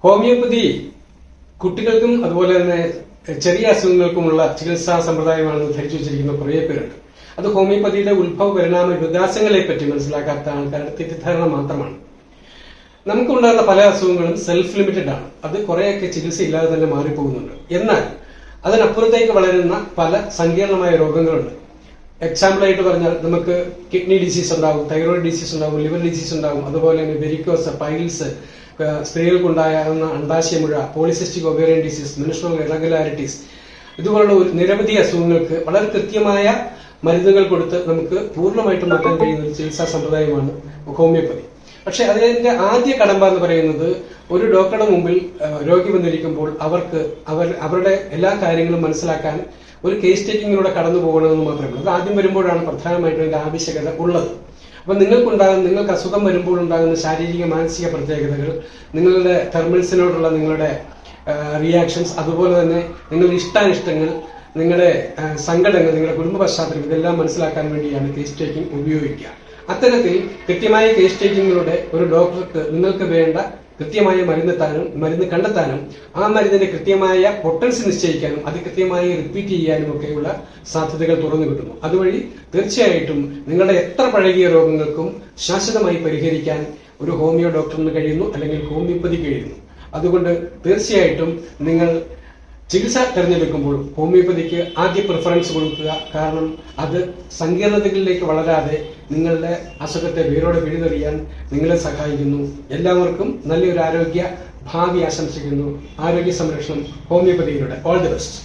Homeopathy കുട്ടികൾക്കും അതുപോലെ തന്നെ ചെറിയ അസുഖങ്ങൾക്കുമുള്ള ചികിത്സാ സമ്പ്രദായമാണെന്ന് ധരിച്ചു വെച്ചിരിക്കുന്ന കുറേ പേരുണ്ട്. അത് ഹോമിയോപ്പതിയുടെ ഉത്ഭവ പരിണാമ വികാസങ്ങളെ പറ്റി മനസ്സിലാക്കാത്ത ആൾക്കാരുടെ തെറ്റിദ്ധാരണ മാത്രമാണ്. നമുക്കുണ്ടാകുന്ന പല അസുഖങ്ങളും സെൽഫ് ലിമിറ്റഡ് ആണ്. അത് കുറെയൊക്കെ ചികിത്സയില്ലാതെ തന്നെ മാറിപ്പോകുന്നുണ്ട്. എന്നാൽ അതിനപ്പുറത്തേക്ക് വളരുന്ന പല സങ്കീർണമായ രോഗങ്ങളുണ്ട്. എക്സാമ്പിളായിട്ട് പറഞ്ഞാൽ നമുക്ക് കിഡ്നി ഡിസീസ് ഉണ്ടാകും, തൈറോയിഡ് ഡിസീസ് ഉണ്ടാകും, ലിവർ ഡിസീസ് ഉണ്ടാകും, അതുപോലെ തന്നെ വെരിക്കോസ്, പൈൽസ്, സ്ത്രീകൾക്കുണ്ടാകുന്ന അണ്ഡാശയമുഴ, polycystic ovarian disease, menstrual irregularities, ഇതുപോലുള്ള നിരവധി അസുഖങ്ങൾക്ക് വളരെ കൃത്യമായ മരുന്നുകൾ കൊടുത്ത് നമുക്ക് പൂർണ്ണമായിട്ടും മാറ്റാൻ കഴിയുന്ന ഒരു ചികിത്സാ സമ്പ്രദായമാണ് ഹോമിയോപ്പതി. പക്ഷെ അതിന്റെ ആദ്യ കടമ്പ എന്ന് പറയുന്നത് ഒരു ഡോക്ടറുടെ മുമ്പിൽ രോഗി വന്നിരിക്കുമ്പോൾ അവരുടെ എല്ലാ കാര്യങ്ങളും മനസ്സിലാക്കാൻ ഒരു കേസ് ടേക്കിങ്ങിലൂടെ കടന്നു പോകണമെന്ന് മാത്രമേ. അത് ആദ്യം വരുമ്പോഴാണ് പ്രധാനമായിട്ടും അതിന്റെ ആവശ്യകത ഉള്ളത്. അപ്പൊ നിങ്ങൾക്ക് അസുഖം വരുമ്പോൾ ഉണ്ടാകുന്ന ശാരീരിക മാനസിക പ്രത്യേകതകൾ, നിങ്ങളുടെ തെർമൽസിനോടുള്ള നിങ്ങളുടെ റിയാക്ഷൻസ്, അതുപോലെ തന്നെ നിങ്ങളുടെ ഇഷ്ടാനിഷ്ടങ്ങൾ, നിങ്ങളുടെ സങ്കടങ്ങൾ, നിങ്ങളുടെ കുടുംബ പശ്ചാത്തലം, ഇതെല്ലാം മനസ്സിലാക്കാൻ വേണ്ടിയാണ് കേസ് ടേക്കിംഗ് ഉപയോഗിക്കുക. അത്തരത്തിൽ കൃത്യമായ കേസ് ടേക്കിങ്ങിലൂടെ ഒരു ഡോക്ടർക്ക് നിങ്ങൾക്ക് വേണ്ട കൃത്യമായ മരുന്ന് കണ്ടെത്താനും ആ മരുന്നിന്റെ കൃത്യമായ പൊട്ടൻസി നിശ്ചയിക്കാനും അത് കൃത്യമായി റിപ്പീറ്റ് ചെയ്യാനും ഒക്കെയുള്ള സാധ്യതകൾ തുറന്നു കിട്ടുന്നു. അതുവഴി തീർച്ചയായിട്ടും നിങ്ങളുടെ എത്ര പഴകിയ രോഗങ്ങൾക്കും ശാശ്വതമായി പരിഹരിക്കാൻ ഒരു ഹോമിയോ ഡോക്ടറിന് കഴിയുന്നു, അല്ലെങ്കിൽ ഹോമിയോപ്പതി കഴിയുന്നു. അതുകൊണ്ട് തീർച്ചയായിട്ടും നിങ്ങൾ ചികിത്സ തിരഞ്ഞെടുക്കുമ്പോൾ ഹോമിയോപ്പതിക്ക് ആദ്യ പ്രിഫറൻസ് കൊടുക്കുക. കാരണം അത് സങ്കീർണതകളിലേക്ക് വളരാതെ നിങ്ങളുടെ അസുഖത്തെ വേരോടെ പിഴുതെറിയാൻ നിങ്ങളെ സഹായിക്കുന്നു. എല്ലാവർക്കും നല്ലൊരു ആരോഗ്യ ഭാവി ആശംസിക്കുന്നു. ആരോഗ്യ സംരക്ഷണം ഹോമിയോപ്പതിയിലൂടെ. All the best.